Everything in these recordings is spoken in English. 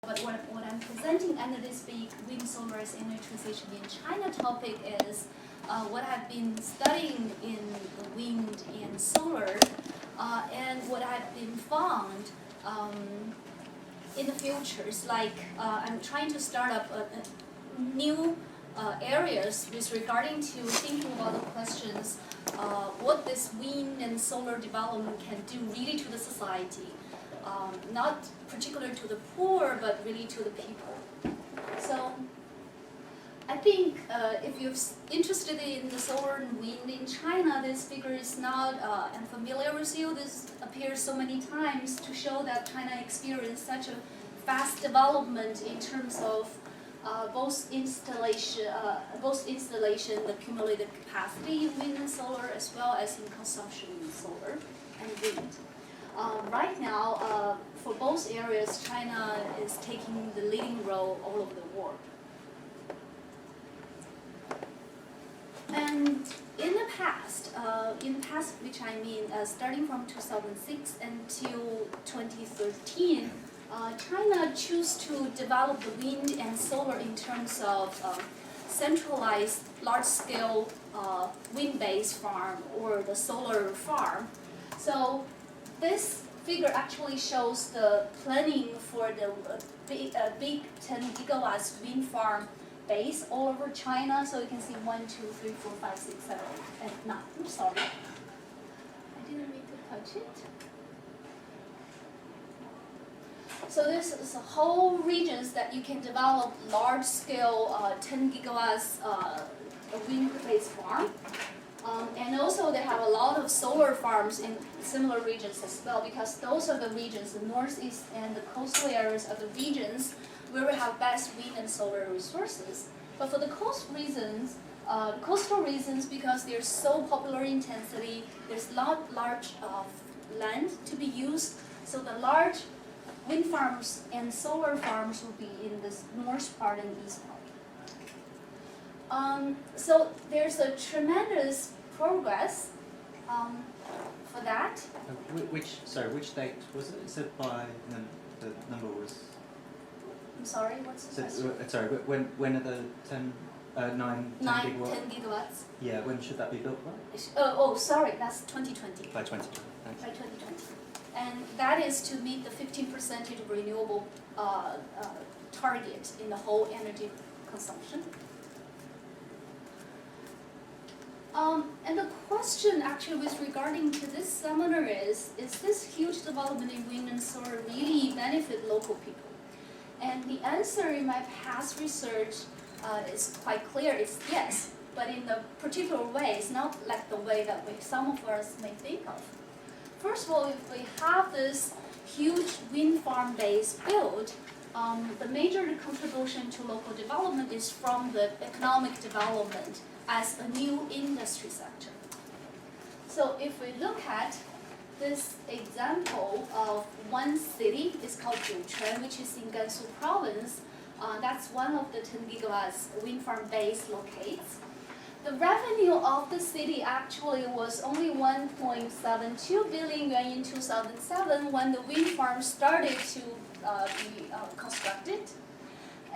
but what I'm presenting under this big wind, solar, as energy transition in China topic is what I've been studying in wind and solar, and what I've been found in the futures. Like I'm trying to start up a new areas with regarding to thinking about the questions what this wind and solar development can do really to the society, not particular to the poor, but really to the people. So I think if you're interested in the solar and wind in China, this figure is not unfamiliar with you. This appears so many times to show that China experienced such a fast development in terms of both installation, the accumulated capacity in wind and solar, as well as in consumption in solar and wind. Right now, for both areas, China is taking the leading role all over the world. And in the past, which I mean starting from 2006 until 2013, China chose to develop the wind and solar in terms of centralized large-scale wind-based farm or the solar farm. So this figure actually shows the planning for the big 10 gigawatts wind farm base all over China. So you can see 1, 2, 3, 4, 5, 6, 7, 8, and 9. I'm sorry, I didn't mean to touch it. So this is a whole regions that you can develop large-scale 10 gigawatts wind-based farm. And also they have a lot of solar farms in similar regions as well, because those are the regions, the northeast and the coastal areas are the regions where we have best wind and solar resources. But for the coastal reasons, because they're so popular intensity, there's not large land to be used, so the large wind farms and solar farms will be in this north part and east part. So there's a tremendous progress for that. Which date was it? It said by the number was. I'm sorry, what's the question? Sorry, when are the 10 gigawatts? 10 gigawatts. Yeah, when should that be built by? Oh, sorry, that's 2020. By 2020. Thanks. By 2020. And that is to meet the 15% renewable target in the whole energy consumption. And the question actually with regarding to this seminar is this huge development in wind and solar really benefit local people? And the answer in my past research is quite clear, it's yes, but in a particular way, it's not like the way that some of us may think of. First of all, if we have this huge wind farm base built, the major contribution to local development is from the economic development as a new industry sector. So if we look at this example of one city, it's called Yixin, which is in Gansu province. That's one of the 10 gigawatts wind farm base locates. The revenue of the city actually was only 1.72 billion yuan in 2007 when the wind farm started to be constructed.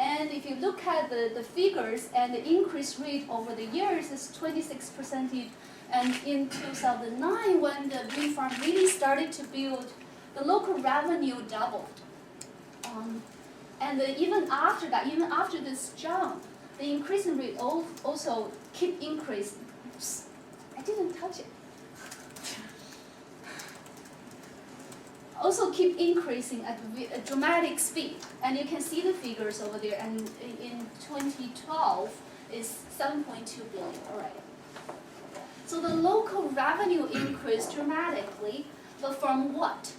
And if you look at the figures and the increase rate over the years is 26%. And in 2009, when the wind farm really started to build, the local revenue doubled. And even after that, even after this jump, the increasing rate also keep increasing. Oops, I didn't touch it. Also keep increasing at a dramatic speed. And you can see the figures over there. And in 2012, is 7.2 billion already. So the local revenue increased dramatically, but from what?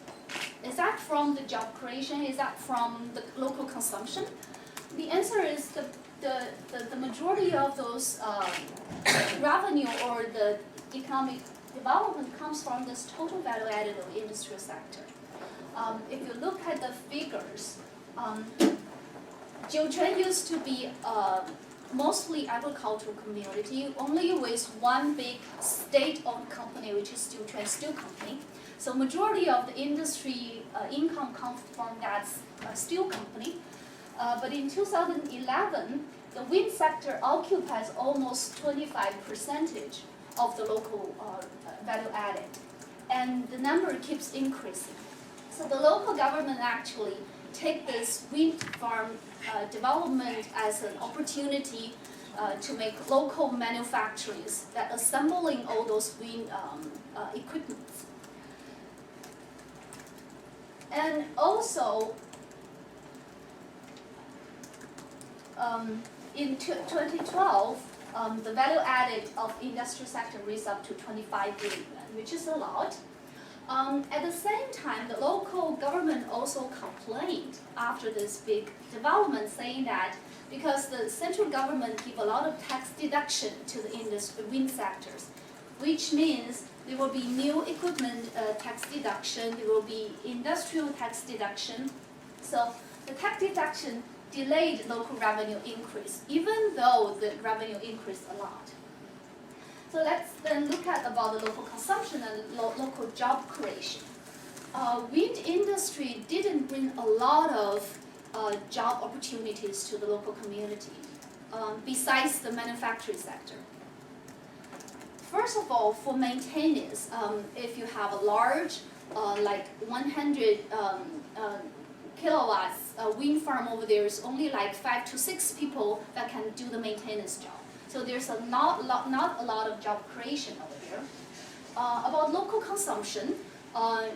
Is that from the job creation? Is that from the local consumption? The answer is the majority of those revenue or the economic development comes from this total value added of industrial sector. If you look at the figures, Jiuquan used to be mostly agricultural community, only with one big state-owned company, which is Jiuquan Steel Company. So majority of the industry income comes from that steel company. but in 2011, the wind sector occupies almost 25% of the local value added, and the number keeps increasing. So the local government actually take this wind farm development as an opportunity to make local manufacturers that assembling all those wind equipments. And also, in 2012, the value added of industrial sector raised up to 25 billion, which is a lot. At the same time, the local government also complained after this big development, saying that because the central government give a lot of tax deduction to the wind sectors, which means there will be new equipment tax deduction, there will be industrial tax deduction. So the tax deduction delayed local revenue increase, even though the revenue increased a lot. So let's then look at about the local consumption and local job creation. Wind industry didn't bring a lot of job opportunities to the local community, besides the manufacturing sector. First of all, for maintenance, if you have a large, like 100 kilowatts wind farm over there, is only like 5 to 6 people that can do the maintenance job. So there's not a lot of job creation over there. About local consumption,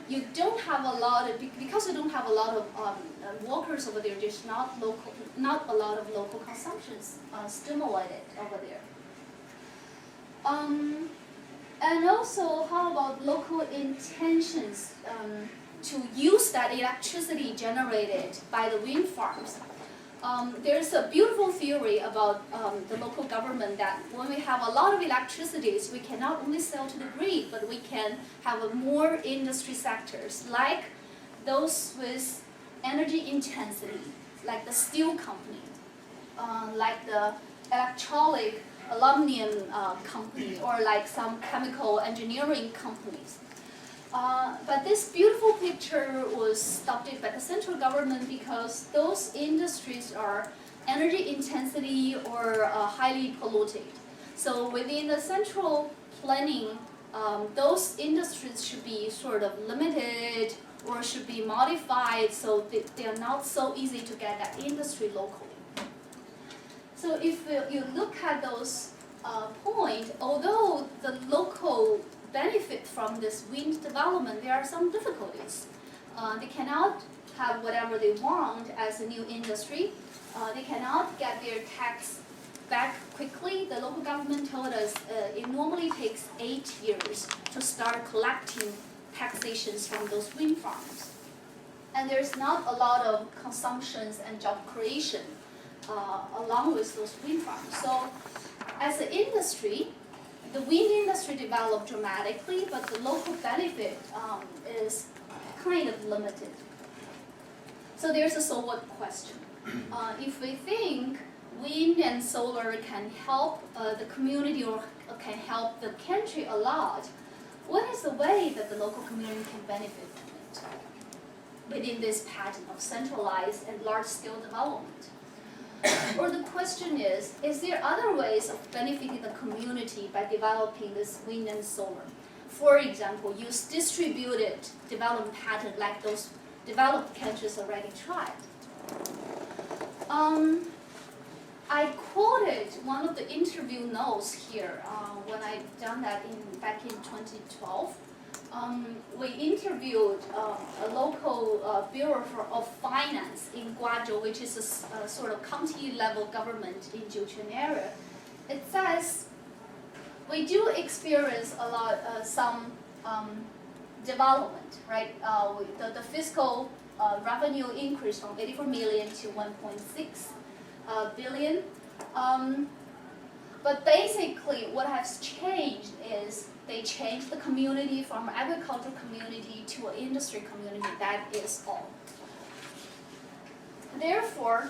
you don't have a lot of, because you don't have a lot of workers over there. There's not a lot of local consumptions stimulated over there. And also, how about local intentions to use that electricity generated by the wind farms? There's a beautiful theory about the local government that when we have a lot of electricity, we can not only sell to the grid, but we can have more industry sectors, like those with energy intensity, like the steel company, like the electronic aluminum company, or like some chemical engineering companies. But this beautiful picture was stopped by the central government because those industries are energy intensity or highly polluted. So within the central planning, those industries should be sort of limited or should be modified so they are not so easy to get that industry locally. So if you look at those points, although the local benefit from this wind development, there are some difficulties. They cannot have whatever they want as a new industry. They cannot get their tax back quickly. The local government told us it normally takes 8 years to start collecting taxations from those wind farms. And there's not a lot of consumptions and job creation along with those wind farms. So as an industry, the wind industry developed dramatically, but the local benefit is kind of limited. So there's a so what question. If we think wind and solar can help the community or can help the country a lot, what is the way that the local community can benefit from it within this pattern of centralized and large-scale development? Or the question is there other ways of benefiting the community by developing this wind and solar? For example, use distributed development pattern like those developed countries already tried. I quoted one of the interview notes here when I done that back in 2012. We interviewed a local Bureau of Finance in Guangzhou, which is a sort of county-level government in Jiuquan area. It says we do experience a lot, some development, right? The fiscal revenue increased from 84 million to 1.6 billion. But basically, what has changed is they changed the community from agricultural community to an industry community. That is all. Therefore,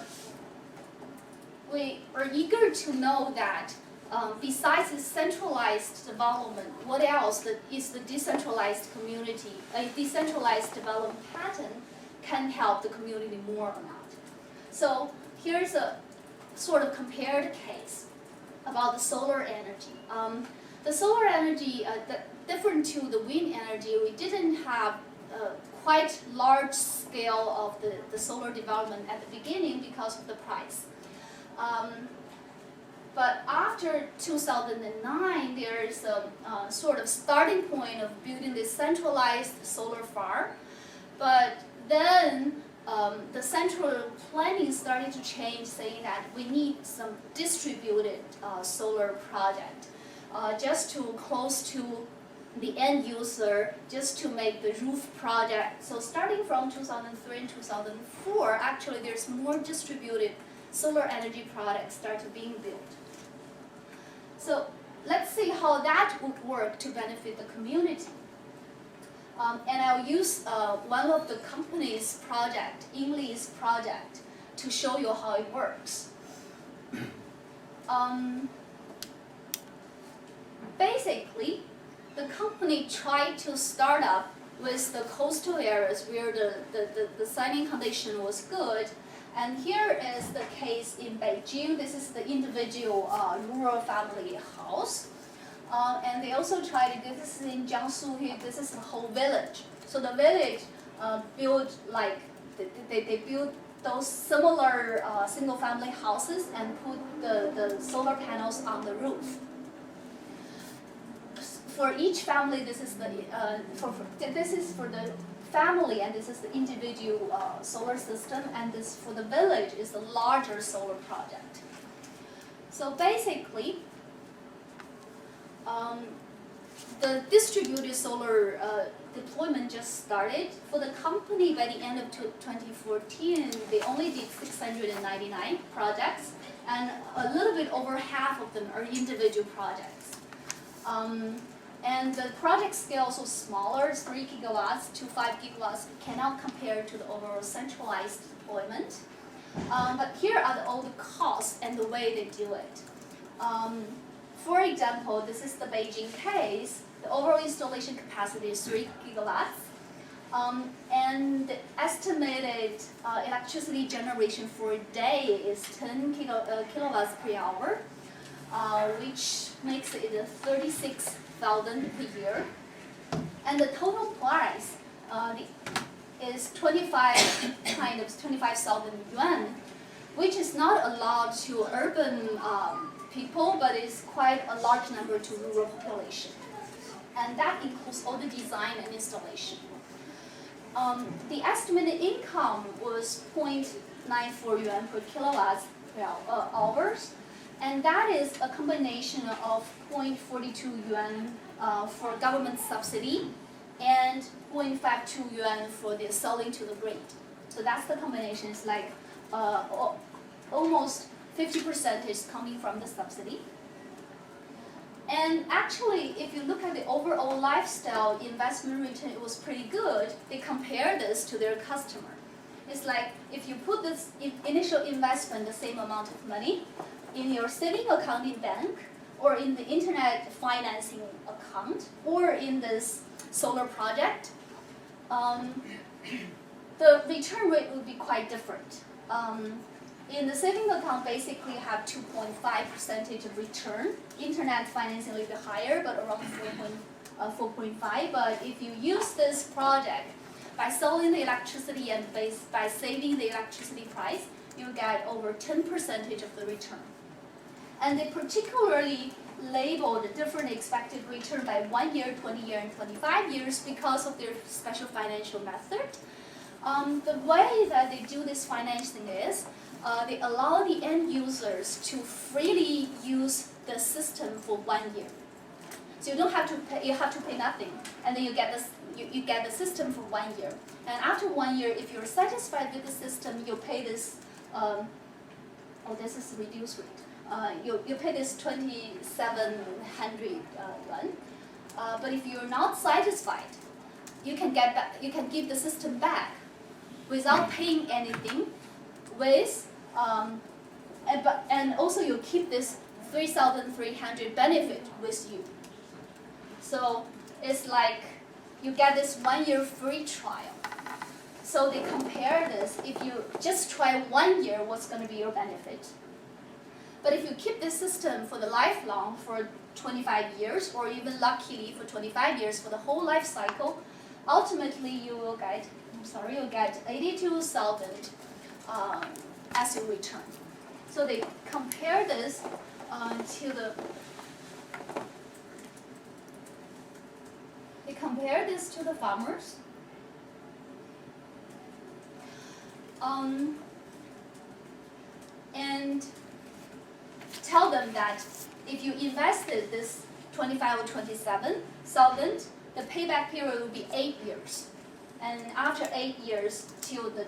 we are eager to know that besides the centralized development, what else is the decentralized community, a decentralized development pattern can help the community more or not. So here's a sort of compared case about the solar energy. The solar energy, different to the wind energy, we didn't have quite large scale of the solar development at the beginning because of the price. But after 2009, there is a sort of starting point of building this centralized solar farm. But then the central planning started to change, saying that we need some distributed solar project, just to close to the end user, just to make the roof project. So starting from 2003 and 2004, actually there's more distributed solar energy products started being built. So let's see how that would work to benefit the community. And I'll use one of the company's project, Inli's project, to show you how it works. Basically, the company tried to start up with the coastal areas where the signing condition was good. And here is the case in Beijing. This is the individual rural family house. And they also tried to do this in Jiangsu here. This is the whole village. So the village built like, they built those similar single family houses and put the solar panels on the roof. For each family, this is this is for the family, and this is the individual solar system, and this for the village is the larger solar project. So basically, the distributed solar deployment just started. For the company, by the end of 2014, they only did 699 projects, and a little bit over half of them are individual projects. And the project scale is also smaller, 3 gigawatts to 5 gigawatts, cannot compare to the overall centralized deployment. But here are all the costs and the way they do it. For example, this is the Beijing case. The overall installation capacity is 3 gigawatts. And the estimated electricity generation for a day is 10 kilowatts per hour, which makes it 36,000 per year. And the total price is 25,000 yuan, which is not allowed to urban people, but is quite a large number to rural population. And that includes all the design and installation. The estimated income was 0.94 yuan per kilowatt hours, and that is a combination of 0.42 yuan for government subsidy and 0.52 yuan for the selling to the grid. So that's the combination. It's like almost 50% is coming from the subsidy. And actually, if you look at the overall lifestyle investment return, it was pretty good. They compare this to their customer. It's like if you put this initial investment, the same amount of money, in your saving account in bank, or in the internet financing account, or in this solar project, the return rate would be quite different. In the saving account, basically you have 2.5% of return. Internet financing a little bit higher, but around 4.5. But if you use this project by selling the electricity and by saving the electricity price, you get over 10% of the return. And they particularly labeled different expected return by 1 year, 20 years, and 25 years because of their special financial method. The way that they do this financing is they allow the end users to freely use the system for 1 year. So you don't have to pay, you have to pay nothing, and then you get this, you get the system for 1 year. And after 1 year, if you're satisfied with the system, you pay this. This is reduced rate. You pay this 2,700 yuan. But if you're not satisfied, you can get back. You can give the system back without paying anything. And also you keep this 3,300 benefit with you. So it's like you get this 1 year free trial. So they compare this. If you just try 1 year, what's going to be your benefit? But if you keep this system for the lifelong, for 25 years, or even luckily for 25 years, for the whole life cycle, ultimately you'll get 82,000 as your return. So they compare this to the farmers. And tell them that if you invested this 25 or 27,000, the payback period will be 8 years. And after 8 years till the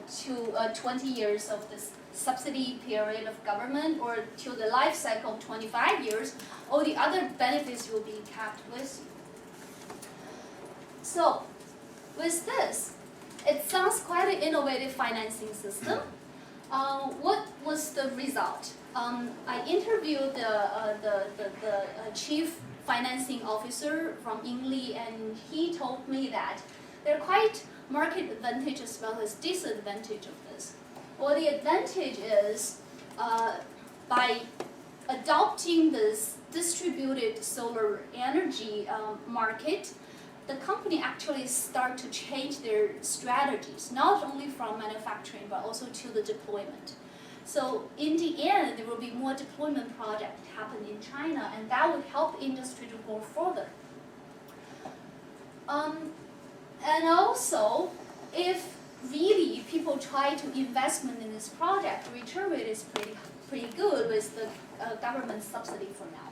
20 years of this subsidy period of government, or till the life cycle of 25 years, all the other benefits will be kept with you. So with this, it sounds quite an innovative financing system. What was the result? I interviewed the chief financing officer from Yingli, and he told me that there are quite market advantage as well as disadvantage of this. Well, the advantage is by adopting this distributed solar energy market, the company actually start to change their strategies, not only from manufacturing but also to the deployment. So in the end, there will be more deployment projects happen in China, and that would help industry to go further. And also, if really people try to investment in this project, the return rate is pretty good with the government subsidy for now.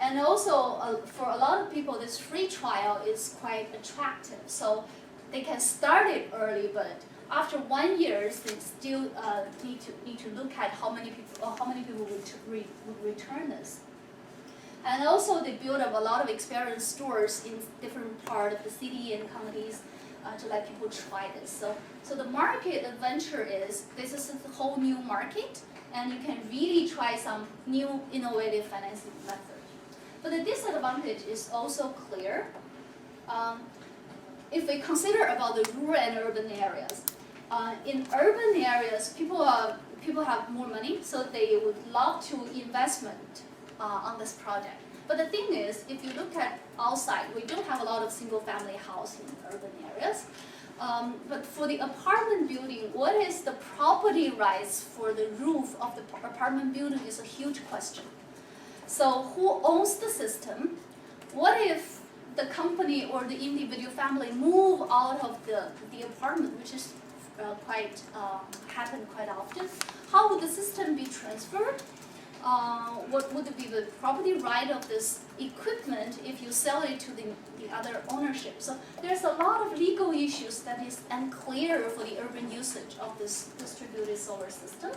And also, for a lot of people, this free trial is quite attractive. So they can start it early, but after 1 year, they still need to look at how many people would return this. And also, they build up a lot of experience stores in different parts of the city and counties to let people try this. So the market adventure is this is a whole new market, and you can really try some new innovative financing method. But the disadvantage is also clear. If we consider about the rural and urban areas, in urban areas, people have more money, so they would love to investment on this project. But the thing is, if you look at outside, we don't have a lot of single-family house in urban areas. But for the apartment building, what is the property rights for the roof of the apartment building is a huge question. So who owns the system? What if the company or the individual family move out of the apartment, which is happen quite often? How would the system be transferred? What would be the property right of this equipment if you sell it to the other ownership? So there's a lot of legal issues that is unclear for the urban usage of this distributed solar system.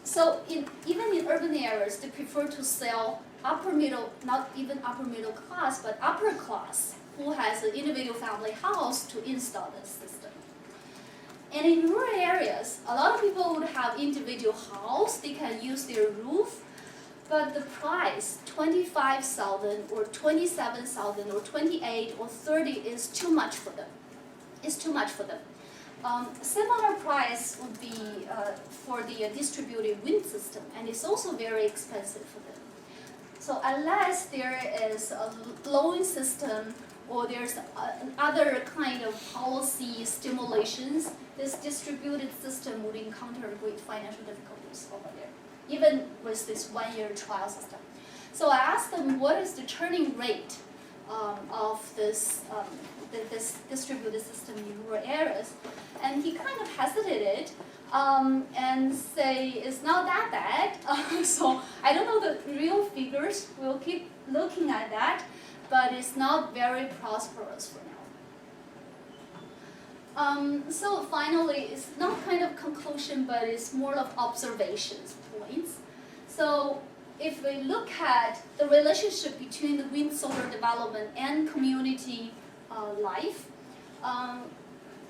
So even in urban areas, they prefer to sell upper middle, not even upper middle class, but upper class, who has an individual family house to install this system. And in rural areas, a lot of people would have individual house, they can use their roof, but the price, 25,000 or 27,000 or 28 or 30 is too much for them. It's too much for them. Similar price would be for the distributed wind system, and it's also very expensive for them. So unless there is a loan system or there's other kind of policy stimulations, this distributed system would encounter great financial difficulties over there, even with this 1 year trial system. So I asked them, what is the churning rate of this distributed system in rural areas? And he kind of hesitated and say it's not that bad. So I don't know the real figures. We'll keep looking at that, but it's not very prosperous for now. So finally, it's not kind of conclusion, but it's more of observations points. So if we look at the relationship between the wind solar development and community life,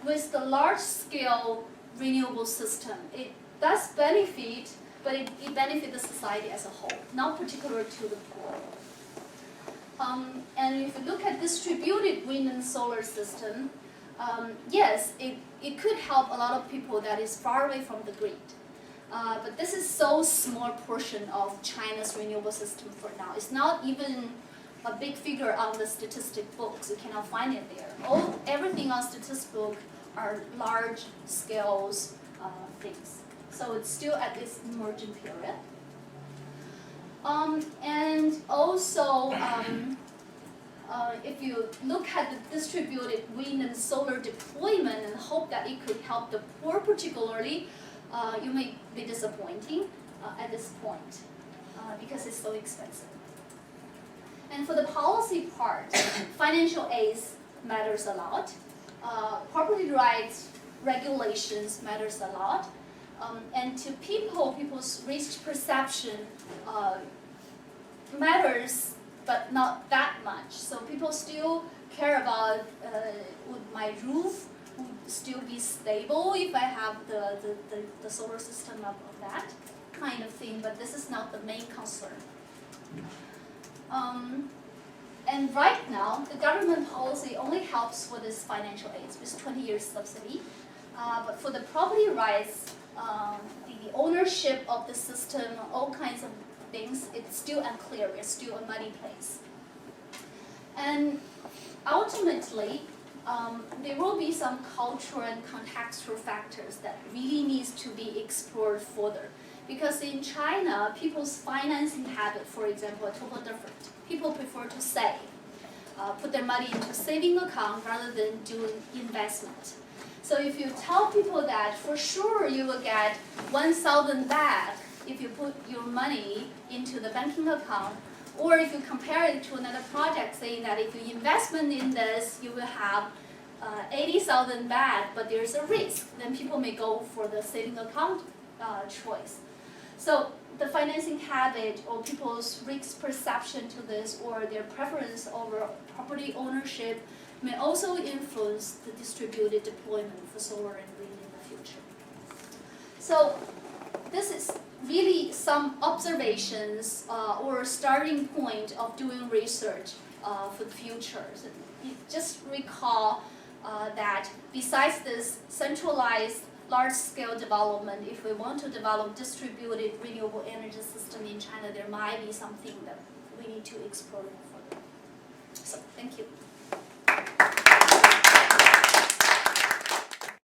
with the large-scale renewable system, it does benefit, but it benefits the society as a whole, not particular to the poor. And if you look at distributed wind and solar system, yes, it could help a lot of people that is far away from the grid. But this is so small portion of China's renewable system for now. It's not even a big figure on the statistic books. You cannot find it there. Everything on statistic book are large scales things. So it's still at this emerging period. And also, if you look at the distributed wind and solar deployment and hope that it could help the poor particularly, you may be disappointing at this point because it's so expensive. And for the policy part, financial aid matters a lot. Property rights regulations matters a lot. And to people's risk perception matters, but not that much. So people still care about would my roof would still be stable if I have the solar system of that kind of thing, but this is not the main concern. And right now, the government policy only helps for this financial aid with 20 years subsidy. But for the property rights, the ownership of the system, all kinds of things, it's still unclear. It's still a muddy place. And ultimately, there will be some cultural and contextual factors that really needs to be explored further. Because in China, people's financing habit, for example, are totally different. People prefer to save, put their money into saving account rather than doing investment. So if you tell people that for sure you will get 1,000 back if you put your money into the banking account, or if you compare it to another project saying that if you investment in this, you will have 80,000 back, but there's a risk, then people may go for the saving account choice. So the financing habit or people's risk perception to this or their preference over property ownership may also influence the distributed deployment for solar and wind in the future. So this is really some observations or starting point of doing research for the future. So you just recall that besides this centralized large-scale development, if we want to develop distributed renewable energy system in China, there might be something that we need to explore further. So, thank you.